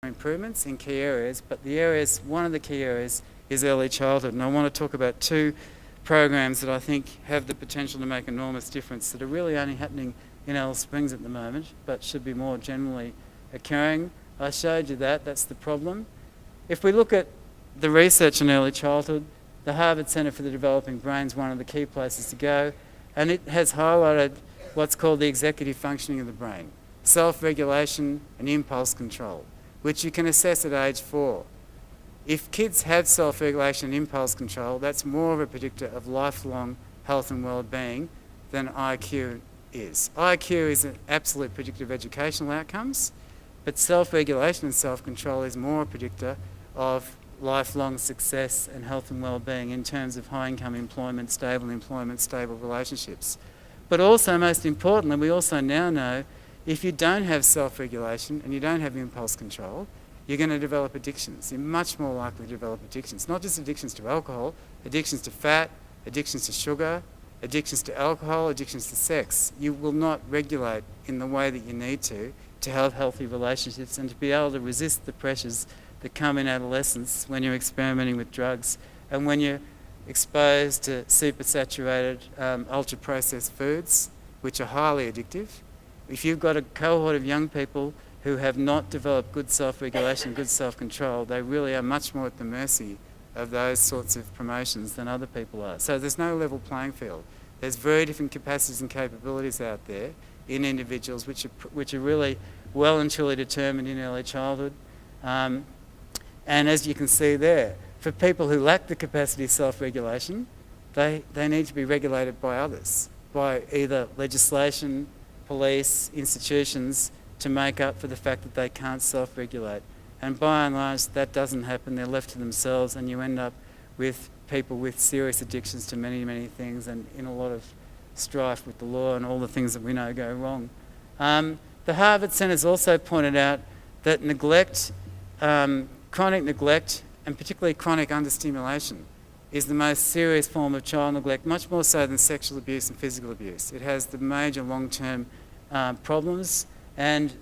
improvements in key areas, but one of the key areas is early childhood. And I want to talk about two programs that I think have the potential to make enormous difference that are really only happening in Alice Springs at the moment, but should be more generally occurring. I showed you that's the problem. If we look at the research in early childhood, the Harvard Centre for the Developing Brain is one of the key places to go, and it has highlighted what's called the executive functioning of the brain, self-regulation and impulse control, which you can assess at age 4. If kids have self-regulation and impulse control, that's more of a predictor of lifelong health and well-being than IQ is. IQ is an absolute predictor of educational outcomes, but self-regulation and self-control is more a predictor of lifelong success and health and well-being in terms of high-income employment, stable relationships. But also, most importantly, we also now know if you don't have self-regulation and you don't have impulse control, you're going to develop addictions. You're much more likely to develop addictions, not just addictions to alcohol, addictions to fat, addictions to sugar, addictions to alcohol, addictions to sex. You will not regulate in the way that you need to have healthy relationships and to be able to resist the pressures that come in adolescence when you're experimenting with drugs and when you're exposed to super-saturated, ultra-processed foods, which are highly addictive. If you've got a cohort of young people who have not developed good self-regulation, good self-control, they really are much more at the mercy of those sorts of promotions than other people are. So there's no level playing field. There's very different capacities and capabilities out there in individuals which are really well and truly determined in early childhood. And as you can see there, for people who lack the capacity of self-regulation, they need to be regulated by others, by either legislation, police, institutions, to make up for the fact that they can't self-regulate. And by and large, that doesn't happen. They're left to themselves, and you end up with people with serious addictions to many, many things and in a lot of strife with the law and all the things that we know go wrong. The Harvard Centre's also pointed out that neglect, chronic neglect, and particularly chronic understimulation, is the most serious form of child neglect, much more so than sexual abuse and physical abuse. It has the major long-term problems, and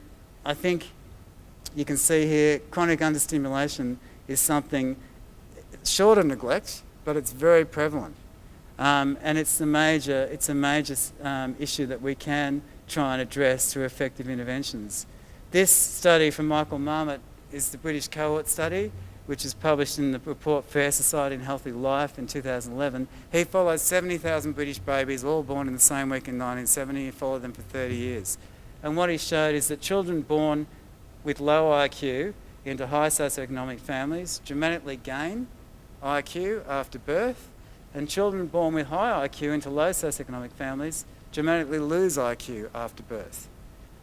I think you can see here chronic understimulation is something short of neglect, but it's very prevalent. And it's a major issue that we can try and address through effective interventions. This study from Michael Marmot is the British Cohort study, which is published in the report Fair Society and Healthy Life in 2011. He followed 70,000 British babies, all born in the same week in 1970. He followed them for 30 years. And what he showed is that children born with low IQ into high socioeconomic families dramatically gain IQ after birth, and children born with high IQ into low socioeconomic families dramatically lose IQ after birth.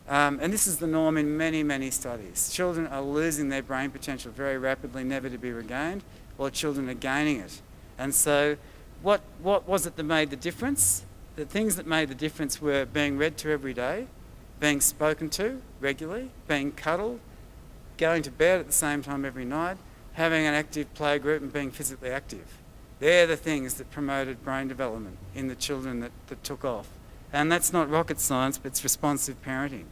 And this is the norm in many, many studies. Children are losing their brain potential very rapidly, never to be regained, or children are gaining it. And so what was it that made the difference? The things that made the difference were being read to every day, being spoken to regularly, being cuddled, going to bed at the same time every night, having an active play group and being physically active. They're the things that promoted brain development in the children that took off. And that's not rocket science, but it's responsive parenting.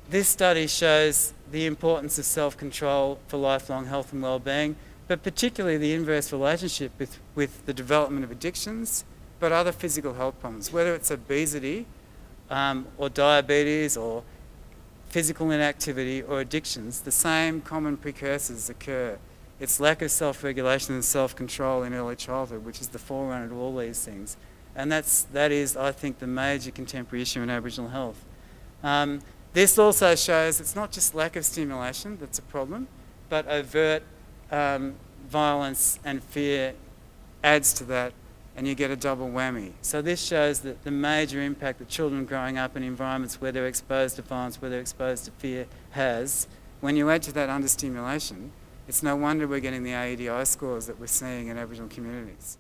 This study shows the importance of self-control for lifelong health and well-being, but particularly the inverse relationship with the development of addictions, but other physical health problems, whether it's obesity or diabetes or physical inactivity or addictions. The same common precursors occur. It's lack of self-regulation and self-control in early childhood, which is the forerunner to all these things. And that is, I think, the major contemporary issue in Aboriginal health. This also shows it's not just lack of stimulation that's a problem, but overt violence and fear adds to that, and you get a double whammy. So this shows that the major impact that children growing up in environments where they're exposed to violence, where they're exposed to fear has, when you add to that understimulation, it's no wonder we're getting the AEDI scores that we're seeing in Aboriginal communities.